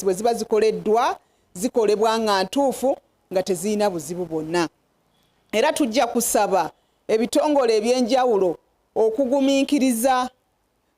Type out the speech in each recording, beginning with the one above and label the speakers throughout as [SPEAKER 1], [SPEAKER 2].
[SPEAKER 1] process bwe ziba zikoleddwa zikolebwa nga ntuufu nga tezirina buzibu bwonna. Era tujja kusaba ebitongole ebyenjawulo okugumiikiriza,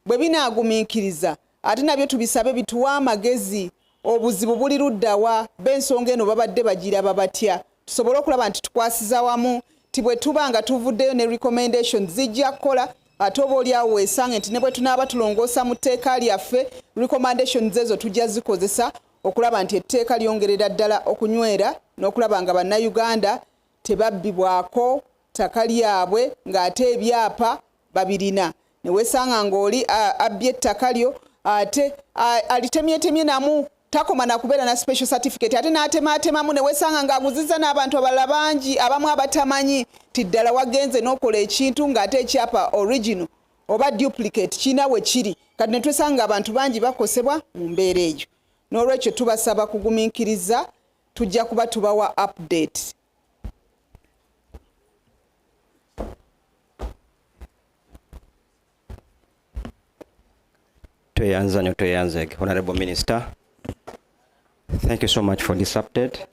[SPEAKER 1] bwe binaagumiikiriza ate nabyo tubisabe bituwa amagezi obuzibu buli luddawa b'ensonga eno babadde bagiraba batya, tusobole okulaba nti tukwasiza wamu ti bwe tuba nga tuvuddeyo ne recommendations zijja kukola ate oba oliawo weesange nti ne bwe tunaaba tulongoosa mu tteeka lyaffe recommendations ezo tujja zikozesa okulaba nti etteeka lyongerera ddala okunywera n'okulaba nga bannayuganda tebabbibwako ttaka lyabwe ng'ate ebyapa babirina. Ne weesanga ng'oli abbye ettaka lyo ate alitemyetemye namu takoma na kubeera na special certificate ate n'atemaatemamu ne weesanga ng'aguzizza n'abantu abalala bangi abamu abatamanyi ti ddala wagenze n'okola ekintu ng'ate ekyapa original oba duplicate kiina we kiri kati ne twesanga abantu bangi bakosebwa mu mbeera eyo. N'olwekyo tubasaba kugumiikiriza, tujja kuba tubawa update.
[SPEAKER 2] Honorable Minister, thank you so much for this update.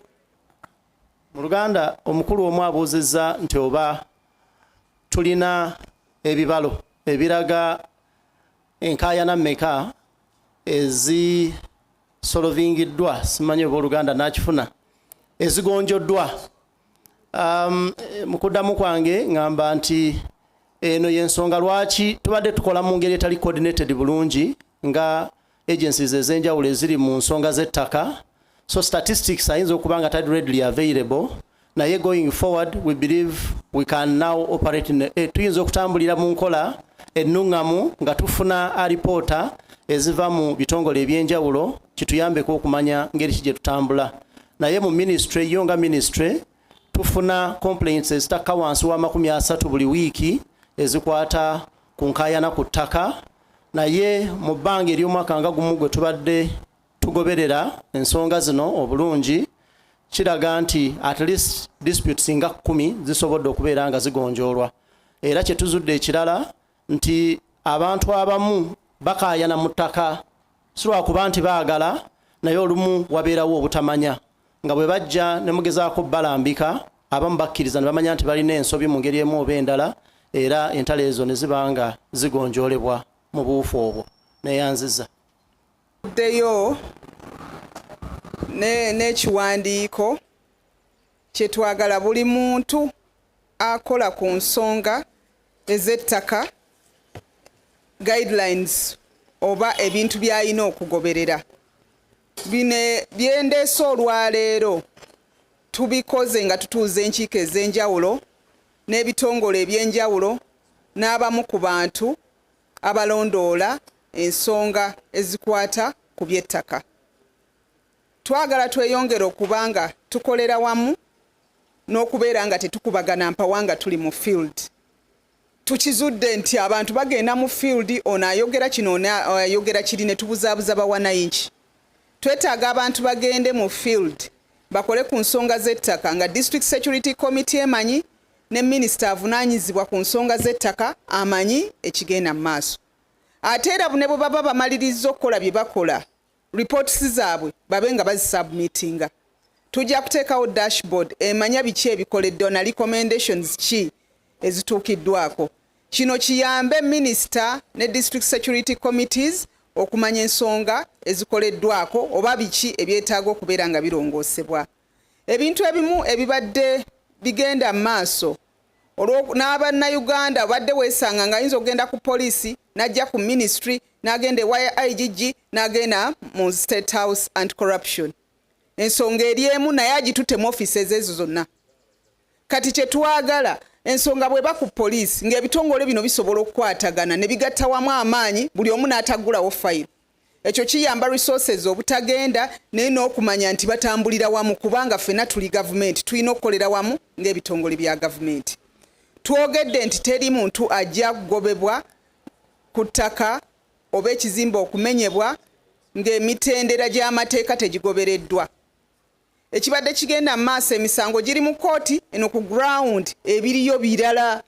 [SPEAKER 3] Mu Luganda omukulu omu abuuzizza nti oba tulina ebibalo ebiraga enkaayana mmeka ezisolovingiddwa, simanyi oba Oluganda nakifuna, ezigonjoddwa. Mu kuddamu kwange ngamba nti eno y'ensonga lwaki tubadde tukola mu ngeri etali coordinated bulungi nga agencies ez'enjawulo eziri mu nsonga z'ettaka. So statistics ayinza okuba nga tali readily available, naye going forward we believe we can now operate in tuyinza okutambulira mu nkola ennuŋŋamu nga tufuna alipoota eziva mu bitongole ebyenjawulo kituyambeko okumanya ngeri ki gye tutambula. Naye mu ministry yo nga ministry tufuna complaints ezitakka wansi wa 30 buli wiiki ezikwata ku nkaayana ku ttaka. Naye mu bbanga ery'omwaka nga gumu gwe tubadde tugoberera ensonga zino obulungi kiraga nti at least disputes nga 10 zisobodde okubeera nga zigonjoolwa. Era kye tuzudde ekirala nti abantu abamu bakaayana mu ttaka si lwakuba nti baagala, naye olumu wabeerawo obutamanya nga bwe bajja ne mugezaako balambika abamu bakkiriza ne bamanya nti balina ensobi mu ngeri emu oba endala, era entalo ezo ne ziba nga zigonjoolebwa mu buufu obwo. Neyanziza
[SPEAKER 1] ddeyo n'ekiwandiiko kye twagala buli muntu akola ku nsonga ez'ettaka guidelines oba ebintu by'alina okugoberera. Bino byendeese olwaleero tubikoze nga tutuuza enkiiko ez'enjawulo n'ebitongole ebyenjawulo n'abamu ku bantu abalondoola ensonga ezikwata ku by'ettaka. Twagala tweyongere okuba nga tukolera wamu n'okubeera nga tetukubagana mpawanga tuli mu field. Tukizudde nti abantu bagenda mu field, ono ayogera kino ono ayogera kiri ne tubuzaabuza bawanayinki. Twetaaga abantu bagende mu field bakole ku nsonga z'ettaka nga District Security Committee emanyi ne Minister avunaanyizibwa ku nsonga z'ettaka amanyi ekigenda mu maaso. Ate era ne bwe baba bamaliriza okukola bye bakola, reports zaabwe babe nga bazisubmitinga. Tujja kuteekawo dashboard emanya biki ebikoleddwa na recommendations ki ezituukiddwako. Kino kiyambe Minister ne District Security Committees okumanya ensonga ezikoleddwako oba biki ebyetaaga okubeera nga birongoosebwa. Ebintu ebimu ebibadde bigenda mu maaso n'Abannayuganda badde weesanga nga ayinza okugenda ku poliisi n'ajja ku ministry n'agenda ewa IGG n'agenda mu State House Anti-Corruption. Ensonga eri emu naye agitute offices ezo zonna. Kati kye twagala ensonga bweba ku poliisi ng'ebitongole bino bisobola okukwatagana ne bigatta wamu amaanyi buli omu n'ataggulawo fayiro. Ekyo kiyamba resources obutagenda naye n'okumanya nti batambulira wamu kubanga ffenna tuli gavumenti tulina okukolera wamu ng'ebitongole bya gavumenti. Twogedde nti teri muntu ajja kugobebwa ku ttaka oba ekizimbe okumenyebwa ng'emitendera gy'amateeka tegigobereddwa. Ekibadde kigenda mu maaso emisango giri mu kooti eno ku ground ebiriyo birala.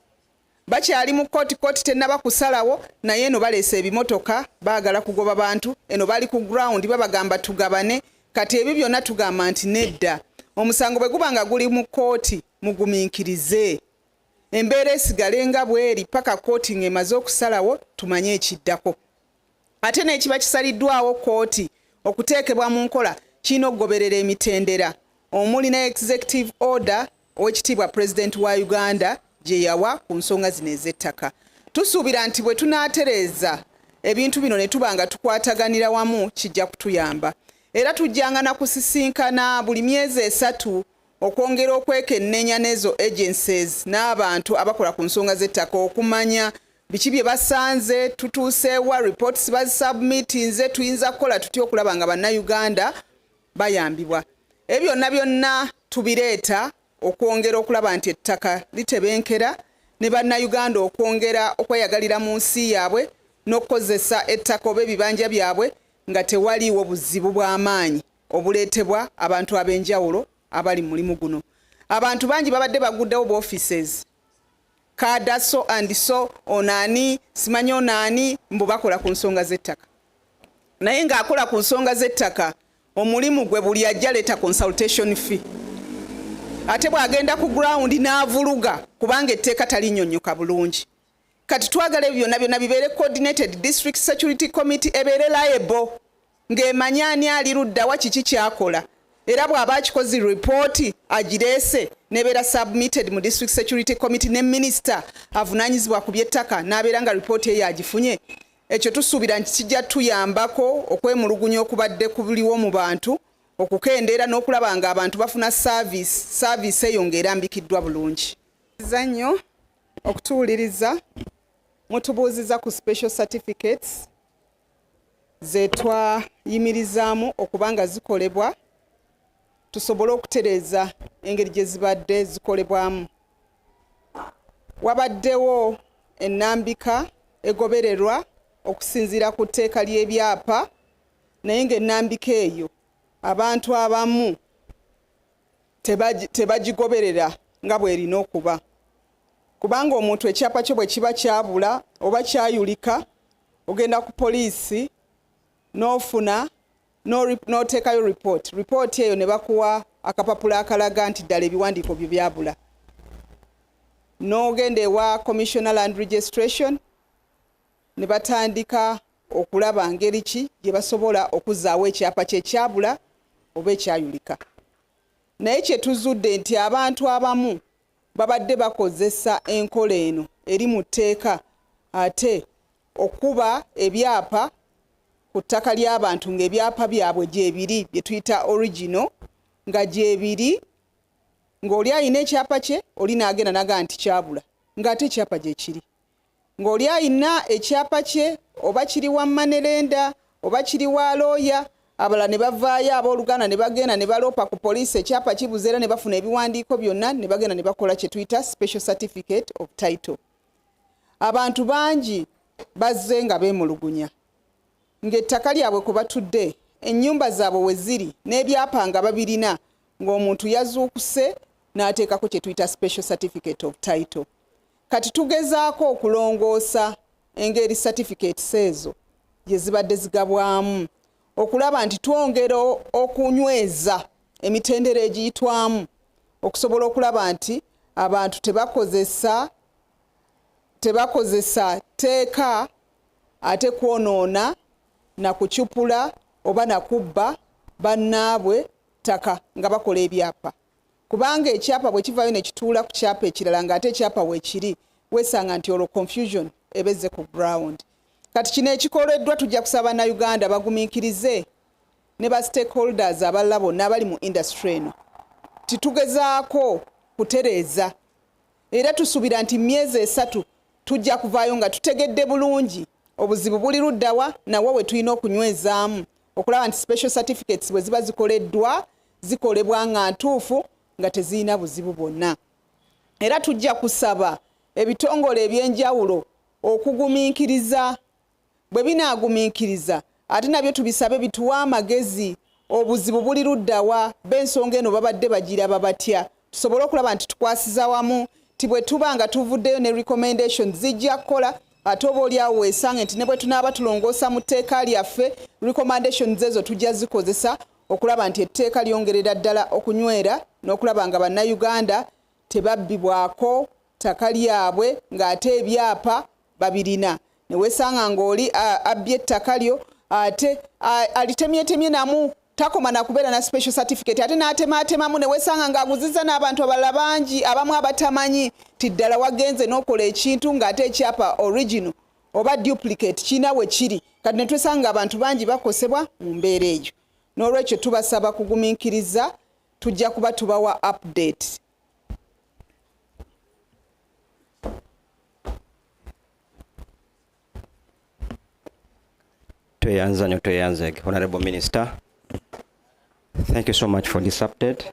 [SPEAKER 1] Bakyali mu kooti tennaba kusalawo naye eno baleese ebimotoka baagala kugoba bantu eno bali ku ground babagamba tugabane kati ebyo byonna tugamba nti nedda omusango bwe guba nga guli mu kkooti mugumiikirize embeera esigale nga bweri paka kkooti ng'emaze okusalawo tumanye ekiddako ate n'ekiba kisaliddwawo kkooti okuteekebwa mu nkola kirina okugoberera emitendera omuli ne executive order owekitiibwa pulezidenti wa Uganda gye yawa ku nsonga zino ez'ettaka. Tusuubira nti bwe tunaatereeza ebintu bino ne tuba nga tukwataganira wamu kijja kutuyamba. Era tujjanga na kusisinkana buli myezi 3 okwongera okwekennenya n'ezo agencies n'abantu abakola ku nsonga z'ettaka okumanya biki bye basanze tutuuseewa reports bazisubmitinze tuyinza kukola tutya okulaba nga bannayuganda bayambibwa. Ebyo byonna tubireeta okwongera okulaba nti ettaka litebenkera ne bannayuganda okwongera okweyagalira mu nsi yaabwe n'okukozesa ettaka oba ebibanja byabwe nga tewaliiwo buzibu bw'amaanyi obuleetebwa abantu ab'enjawulo abali mu mulimu guno. Abantu bangi babadde baguddewo bu offices kada so and so onani simanyi onani mbu bakola ku nsonga z'ettaka. Naye ng'akola ku nsonga z'ettaka omulimu gwe buli ajja leeta consultation fee. Ate bw'agenda ku ground n'avuluga kubanga etteeka talinnyonnyoka bulungi. Kati twagala ebyo byonna bibeere coordinated district security committee ebeere liable ng'emanya ani ali luddawa kiki kyakola era bw'aba akikoze report agireese nebeera submitted mu district security committee ne minister avunaanyizibwa ku by'ettaka n'abeera nga report eyo agifunye. Ekyo tusuubira nti kijja tuyambako okwemulugunya okubadde kubuliwo mu bantu okukendeera n'okulaba nga abantu bafuna service eyo ng'erambikiddwa bulungi. Nnyo okutuwuliriza mutubuuziza ku special certificates ze twayimirizaamu okuba nga zikolebwa tusobole okutereeza engeri gye zibadde zikolebwamu. Wabaddewo ennambika egobererwa okusinziira ku tteeka ly'ebyapa naye ng'ennambika eyo abantu abamu tebagigoberera nga bw'erina okuba. Kubanga omuntu ekyapa kyo bwe kiba kyabula oba kyayulika ogenda ku poliisi n'ofuna n'oteekayo report eyo ne bakuwa akapapula akalaga nti ddala ebiwandiiko byo byabula. N'ogenda ewa Commissioner Land Registration ne batandika okulaba ngeri ki gye basobola okuzzaawo ekyapa kye kyabula oba ekyayulika. Naye kye tuzudde nti abantu abamu babadde bakozesa enkola eno eri mu tteeka ate okuba ebyapa ku ttaka ly'abantu ng'ebyapa byabwe gyebiri bye tuyita original nga gyebiri ng'oli ayina ekyapa kye oli n'agenda naga nti kyabula ng'ate ekyapa gye kiri. Ng'oli ayina ekyapa kye oba kiri wa Manerenda oba kiri wa looya abala ne bavaayo abooluganda ne bagenda ne baloopa ku poliisi ekyapa kibuze era ne bafuna ebiwandiiko byonna ne bagenda ne bakola kye tuyita special certificate of title. Abantu bangi bazze nga beemulugunya ng'ettaka lyabwe ku batudde ennyumba zaabwe we ziri n'ebyapa nga babirina ng'omuntu yazuukuse n'ateekako kye tuyita special certificate of title. Kati tugezaako okulongoosa engeri certificates ezo gye zibadde zigabwamu okulaba nti twongera okunyweza emitendera egiyitwamu okusobola okulaba nti abantu tebakozesa tteeka ate kwonoona na kucupula oba na kubba bannaabwe ttaka nga bakola ebyapa. Kubanga ekyapa bwe kivaayo ne kituula ku kyapa ekirala ng'ate ekyapa weekiri weesanga nti olwo confusion ebezze ku ground. Kati kino ekikoleddwa tujja kusaba Bannayuganda bagumiikirize ne ba stakeholders abalala bonna abali mu industry eno titugezaako kutereeza era tusuubira nti myezi 3 tujja kuvaayo nga tutegedde bulungi obuzibu buli luddawa nawe we tulina okunywezaamu okulaba nti special certificates bwe ziba zikoleddwa zikolebwa nga ntuufu nga tezirina buzibu bwonna. Era tujja kusaba ebitongole ebyenjawulo okugumiikiriza bwe binaagumiikiriza ate nabyo tubisabe bituwa amagezi obuzibu buli luddawa b'ensonga eno babadde bagiraba batya tusobole okulaba nti tukwasiza wamu ti bwe tuba nga tuvuddeyo ne recommendations zijja kukola ate oba oliawo weesange nti ne bwe tunaaba tulongoosa mu tteeka lyaffe recommendations ezo tujja zikozesa okulaba nti etteeka lyongerera ddala okunywera n'okulaba nga bannayuganda tebabbibwako ttaka lyabwe ng'ate ebyapa babirina. Ne weesanga ng'oli abbye ettaka lyo ate alitemyetemye namu takoma na kubeera na special certificate ate n'atemaatemamu ne weesanga ng'aguzizza n'abantu abalala bangi abamu abatamanyi ti ddala wagenze n'okola ekintu ng'ate ekyapa original oba duplicate kiina we kiri. Kati ne twesanga abantu bangi bakosebwa mu mbeera eyo. N'olwekyo tubasaba kugumiikiriza, tujja kuba tubawa update.
[SPEAKER 2] Honorable Minister, thank you so much for this update.